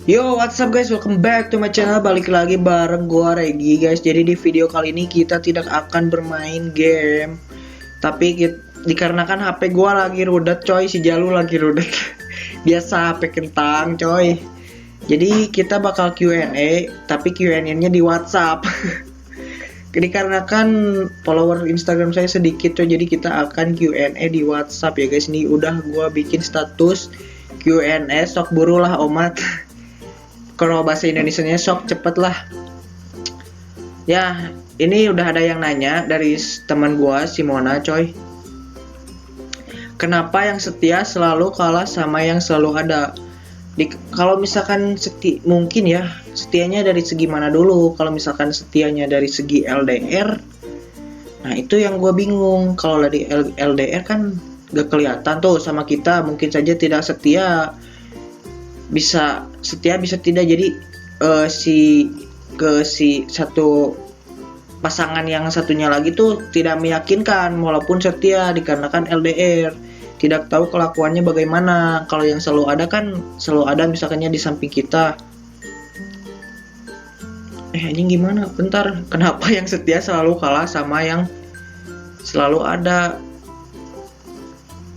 Yo, what's up guys? Welcome back to my channel. Balik lagi bareng gua Regi guys. Jadi di video kali ini kita tidak akan bermain game, tapi dikarenakan HP gua lagi rudet coy, si Jalu lagi rudet. Biasa HP kentang coy. Jadi kita bakal Q&A, tapi Q&A-nya di WhatsApp. Dikarenakan follower Instagram saya sedikit coy, jadi kita akan Q&A di WhatsApp ya guys. Ini udah gua bikin status Q&A, sok burulah omat. Kalau bahasa Indonesianya sok cepet lah. Ya, ini udah ada yang nanya dari teman gua Simona coy. Kenapa yang setia selalu kalah sama yang selalu ada? Kalau misalkan mungkin ya setianya dari segi mana dulu? Kalau misalkan setianya dari segi LDR, nah itu yang gua bingung. Kalau dari LDR kan gak kelihatan tuh sama kita, mungkin saja tidak setia, bisa setia bisa tidak. Jadi si satu pasangan yang satunya lagi tuh tidak meyakinkan walaupun setia dikarenakan LDR, tidak tahu kelakuannya bagaimana. Kalau yang selalu ada kan selalu ada, misalkannya di samping kita. Ini gimana? Bentar, kenapa yang setia selalu kalah sama yang selalu ada?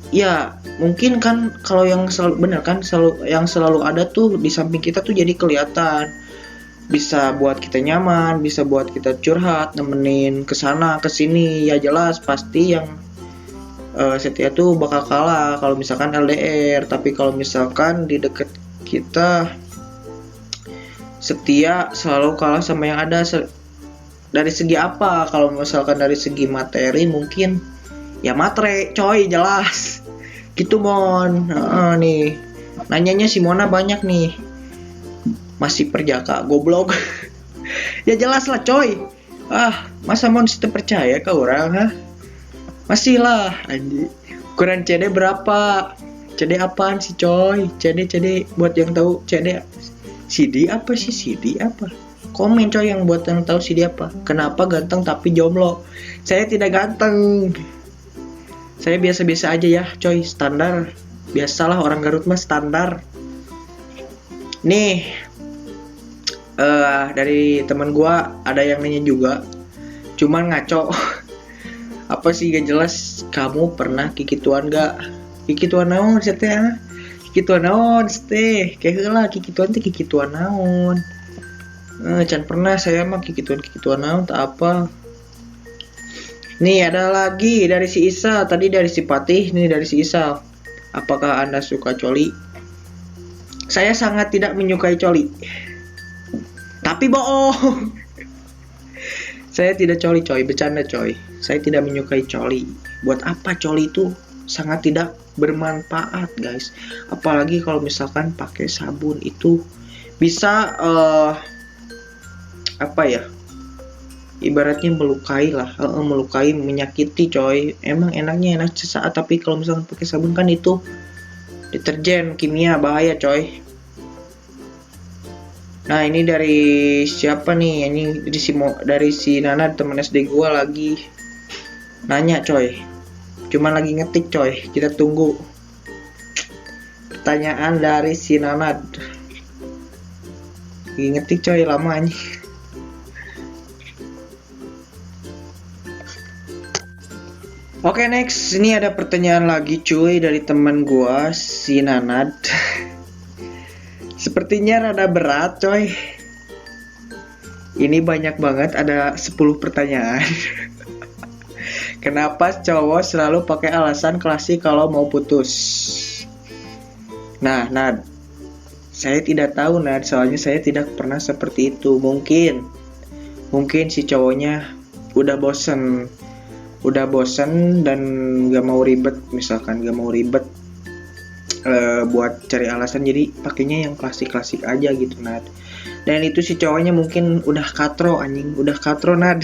Ya mungkin kan kalau yang selalu bener kan, yang selalu ada tuh di samping kita tuh jadi kelihatan, bisa buat kita nyaman, bisa buat kita curhat, nemenin kesana kesini. Ya jelas pasti yang setia tuh bakal kalah kalau misalkan LDR. Tapi kalau misalkan di deket kita setia selalu kalah sama yang ada. Dari segi apa? Kalau misalkan dari segi materi mungkin ya matre coy, jelas gitu mon. Nih nanyanya si Mona banyak nih, masih perjaka goblok. Ya jelas lah coy. Masa mon situ percaya ke orang masih lah anjir. Ukuran CD berapa? CD apaan sih coy? CD buat yang tahu CD apa sih? CD apa? Komen coy yang buat yang tahu CD apa. Kenapa ganteng tapi jomblo? Saya tidak ganteng, saya biasa-biasa aja ya coy, standar. Biasalah orang Garut mah standar. Nih dari teman gua ada yang nanya juga, cuman ngaco. Apa sih gak jelas. Kamu pernah kikituan gak? Kikituan naon seteh? Kikituan naon seteh? Kayak heula kikituan teh kikituan naon? Can pernah saya mah kikituan naon tak apa. Nih ada lagi dari si Isa, tadi dari si Patih, nih dari si Isa. Apakah Anda suka coli? Saya sangat tidak menyukai coli. Tapi bohong. Saya tidak coli coy, bercanda coy. Saya tidak menyukai coli. Buat apa coli itu? Sangat tidak bermanfaat guys. Apalagi kalau misalkan pakai sabun itu bisa apa ya? Ibaratnya melukai lah, melukai, menyakiti coy. Emang enak sesaat, tapi kalau misalnya pakai sabun kan itu deterjen kimia, bahaya coy. Nah ini dari siapa nih? Ini dari si Nana, teman SD gua lagi nanya coy. Cuman lagi ngetik coy, kita tunggu pertanyaan dari si Nana. Lagi ngetik coy, lama nih. Oke, next. Ini ada pertanyaan lagi cuy dari teman gua si Nanad. Sepertinya rada berat coy. Ini banyak banget, ada 10 pertanyaan. Kenapa cowok selalu pakai alasan klasik kalau mau putus? Nah, Nad, saya tidak tahu Nad, soalnya saya tidak pernah seperti itu. Mungkin si cowoknya udah bosen dan gak mau ribet, misalkan gak mau ribet buat cari alasan, jadi pakainya yang klasik aja gitu Nad. Dan itu si cowoknya mungkin udah katro Nad.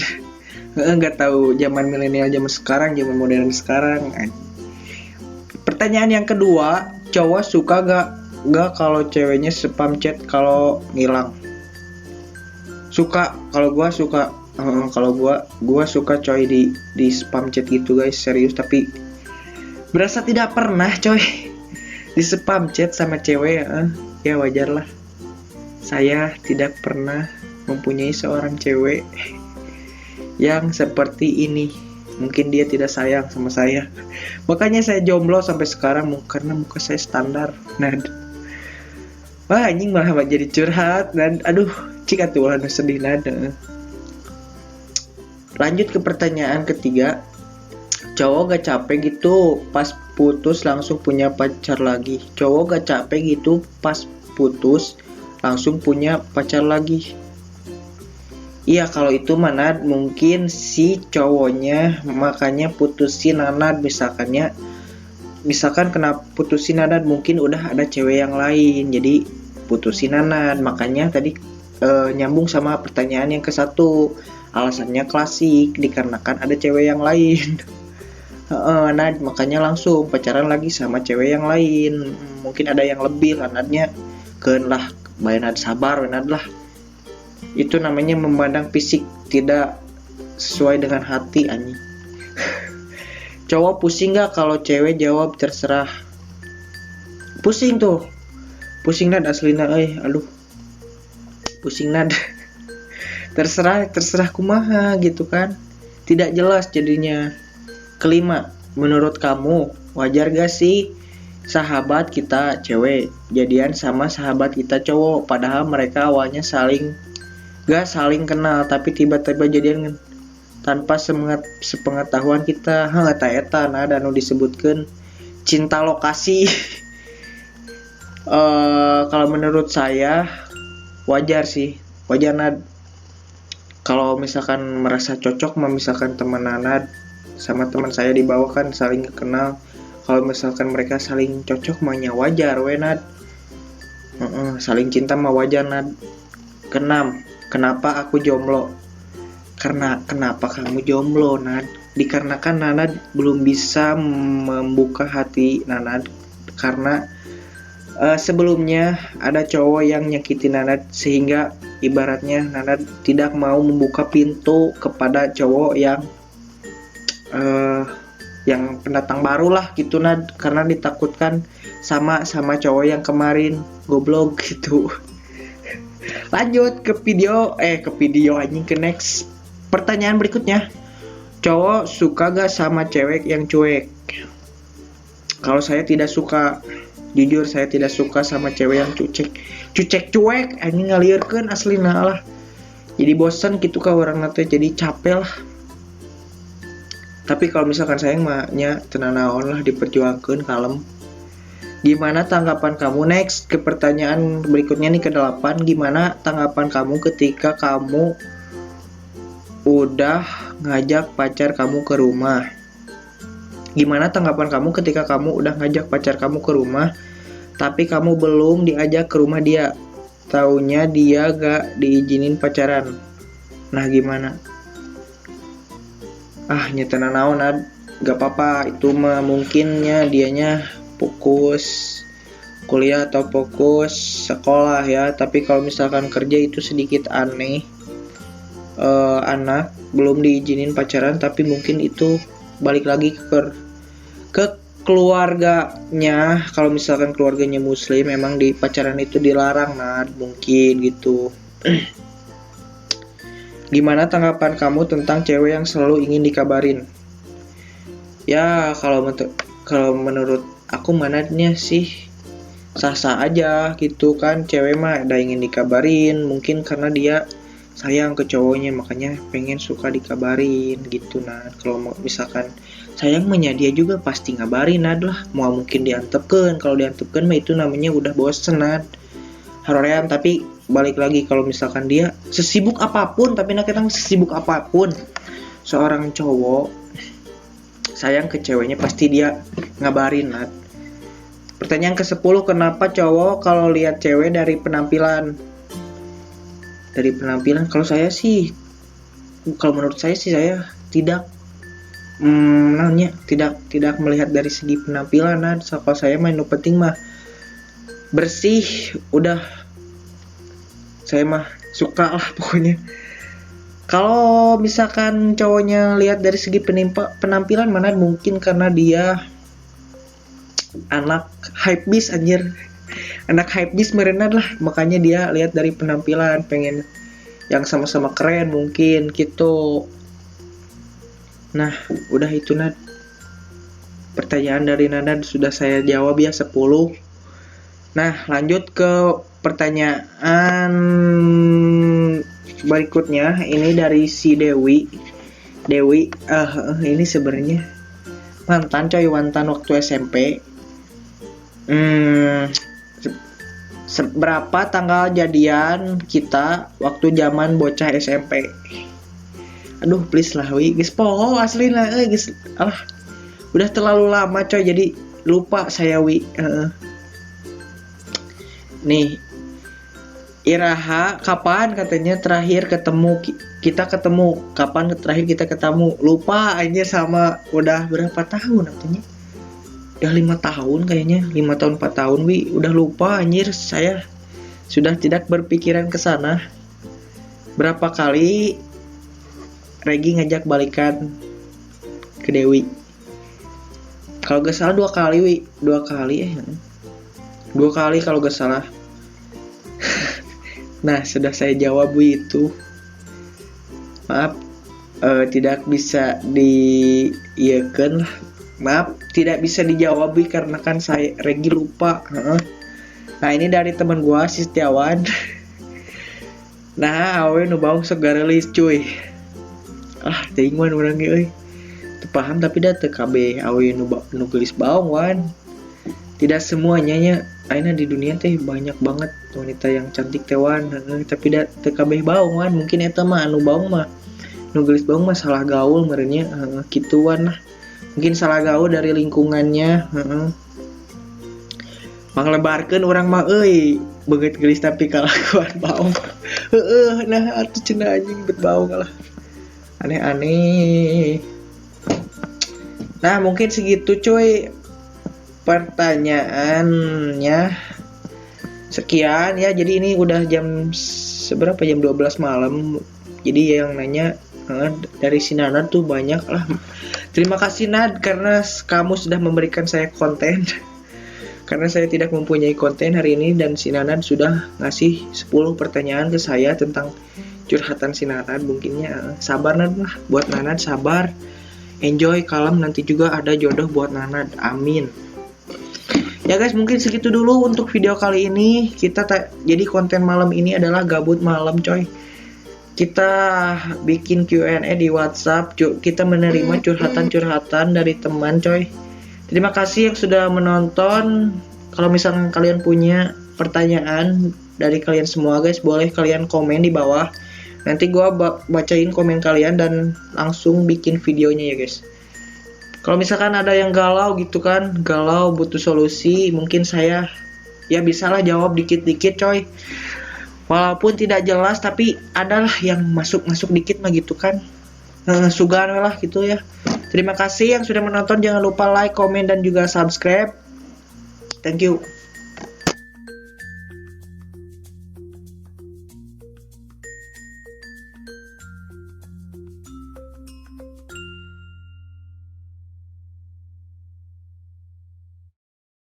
Nggak tahu zaman milenial, zaman sekarang, zaman modern sekarang. Pertanyaan yang kedua, cowok suka gak kalau ceweknya spam chat kalau ngilang? Suka. Kalau gua suka. Kalau gua suka coy di spam chat gitu guys, serius. Tapi berasa tidak pernah coy di spam chat sama cewek. Ya wajar lah. Saya tidak pernah mempunyai seorang cewek yang seperti ini. Mungkin dia tidak sayang sama saya. Makanya saya jomblo sampai sekarang karena muka saya standar. Nah, wah anjing malah jadi curhat dan aduh, cik atuh ulah sedih nada. Lanjut ke pertanyaan ketiga. Cowok gak capek gitu pas putus langsung punya pacar lagi. Cowok gak capek gitu pas putus langsung punya pacar lagi. Iya, kalau itu mana mungkin si cowoknya makanya putusin Nanad, misalkan kena putusin Nanad mungkin udah ada cewek yang lain, jadi putusin Nanad. Makanya tadi nyambung sama pertanyaan yang ke satu, alasannya klasik dikarenakan ada cewek yang lain. Nad makanya langsung pacaran lagi sama cewek yang lain. Mungkin ada yang lebih lah Nadnya, keun lah bayan Nad sabar Nad lah. Itu namanya memandang fisik tidak sesuai dengan hati anjing. Cowok pusing gak kalau cewek jawab terserah? Pusing tuh. Pusing Nad aslina aduh. Pusing Nad. terserah kumaha gitu kan. Tidak jelas jadinya. Kelima, menurut kamu wajar gak sih sahabat kita cewek jadian sama sahabat kita cowok, padahal mereka awalnya gak saling kenal tapi tiba-tiba jadian tanpa sepengetahuan kita. Eta nah anu disebutkan cinta lokasi. Kalau menurut saya wajar sih, wajar Nad. Kalau misalkan merasa cocok misalkan teman Nad sama teman saya di bawah kan saling kenal, kalau misalkan mereka saling cocok mahnya wajar we Nad. Saling cinta mah wajar Nad. Keenam, kenapa aku jomblo? Karena kenapa kamu jomblo Nad? Dikarenakan Nanad belum bisa membuka hati Nanad karena sebelumnya ada cowok yang nyakitin Nanad, sehingga ibaratnya Nanad tidak mau membuka pintu kepada cowok yang pendatang baru lah gitu Nad, karena ditakutkan sama cowok yang kemarin goblok gitu. Lanjut ke video anjing, ke next pertanyaan berikutnya. Cowok suka gak sama cewek yang cuek? Kalau saya tidak suka, jujur saya tidak suka sama cewek yang cuek anjing, ngalirkeun aslina lah. Jadi bosan gitu ka orang nanti, jadi capek lah. Tapi kalau misalkan saya mahnya tenanaon lah, diperjuangkan kalem. Gimana tanggapan kamu? Next ke pertanyaan berikutnya nih, ke-8. Gimana tanggapan kamu ketika kamu udah ngajak pacar kamu ke rumah? Gimana tanggapan kamu ketika kamu udah ngajak pacar kamu ke rumah tapi kamu belum diajak ke rumah dia? Taunya dia gak diizinin pacaran. Nah gimana? Nyetana naon gak apa-apa, itu mah mungkinnya dianya fokus kuliah atau fokus sekolah ya. Tapi kalau misalkan kerja itu sedikit aneh. Anak belum diizinin pacaran tapi mungkin itu balik lagi ke keluarganya. Kalau misalkan keluarganya muslim, memang di pacaran itu dilarang mungkin gitu. Gimana tanggapan kamu tentang cewek yang selalu ingin dikabarin? Ya kalau menurut aku mananya sih sah-sah aja gitu kan. Cewek mah ada ingin dikabarin, mungkin karena dia sayang ke cowoknya makanya pengen suka dikabarin gitu. Kalau misalkan sayang mah dia juga pasti ngabarin lah. Mau mungkin diantepkeun, kalau diantepkeun mah itu namanya udah bosen harorean. Tapi balik lagi, kalau misalkan dia sesibuk apapun, tapi kita sesibuk apapun, seorang cowok sayang ke ceweknya pasti dia ngabarin Pertanyaan ke-10, kenapa cowok kalau lihat cewek dari penampilan? Kalau saya sih, kalau menurut saya sih, saya tidak tidak melihat dari segi penampilan Kalau saya main penting mah bersih, udah saya mah suka lah pokoknya. Kalau misalkan cowoknya lihat dari segi penampilan mana mungkin karena dia anak hypebeast anjir. anak hypebeast merenat lah, makanya dia lihat dari penampilan pengen yang sama-sama keren mungkin gitu. Nah, udah itu Nad. Pertanyaan dari Nanda sudah saya jawab ya 10. Nah, lanjut ke pertanyaan berikutnya. Ini dari si Dewi. Dewi, ini sebenarnya mantan coy, mantan waktu SMP. Berapa tanggal jadian kita waktu zaman bocah SMP? Aduh, please lah, wi, guys, poho asli lah, guys, udah terlalu lama coy, jadi lupa saya, wi. Nih, Iraha, kapan katanya terakhir ketemu kita ketemu? Kapan terakhir kita ketemu? Lupa aja sama udah berapa tahun katanya? Udah 5 tahun kayaknya, 5 tahun 4 tahun, wi, udah lupa anjir, saya sudah tidak berpikiran ke sana. Berapa kali Regi ngajak balikan ke Dewi? Kalau gak salah 2 kali, wi, 2 kali 2 kali kalau gak salah. Nah, sudah saya jawab, wi, itu. Maaf, tidak bisa diiyakan lah. Maaf, tidak bisa dijawab, wi, karena kan saya Regi lupa. Nah, ini dari teman gua si Setiawan. Nah, awe nu baung segara lis cuy. Teuing wan urang ge euy. Teu paham tapi da teu kabeh awe nu gelis baung wan. Tidak semuanya nya ayeuna di dunia teh banyak banget wanita yang cantik teh wan, tapi da teu kabeh baung wan. Mungkin eta mah anu baung mah nu gelis baung mah salah gaul meureun nya, kituan lah. Mungkin salah gaul dari lingkungannya, manglebarkeun urang mah euy, beungeut gelis tapi kalakuan baung. Nah atuh cenah anjing bet baung lah. Aneh-aneh. Nah, mungkin segitu cuy pertanyaannya. Sekian ya. Jadi ini udah jam seberapa? Jam 12 malam. Jadi yang nanya dari si Nana tuh banyak lah. Terima kasih Nad karena kamu sudah memberikan saya konten. Karena saya tidak mempunyai konten hari ini dan si Nana sudah ngasih 10 pertanyaan ke saya tentang curhatan si Nanad. Mungkinnya sabar Nad lah, buat Nanad sabar, enjoy, kalem, nanti juga ada jodoh buat Nanad, amin ya guys. Mungkin segitu dulu untuk video kali ini. Jadi konten malam ini adalah gabut malam coy. Kita bikin Q&A di WhatsApp, kita menerima curhatan-curhatan dari teman coy. Terima kasih yang sudah menonton. Kalau misalnya kalian punya pertanyaan dari kalian semua guys, boleh kalian komen di bawah. Nanti gua bacain komen kalian dan langsung bikin videonya ya guys. Kalau misalkan ada yang galau gitu kan, galau butuh solusi, mungkin saya ya bisalah jawab dikit-dikit coy. Walaupun tidak jelas tapi adalah yang masuk-masuk dikit mah gitu kan. Sugan lah gitu ya. Terima kasih yang sudah menonton, jangan lupa like, komen dan juga subscribe. Thank you.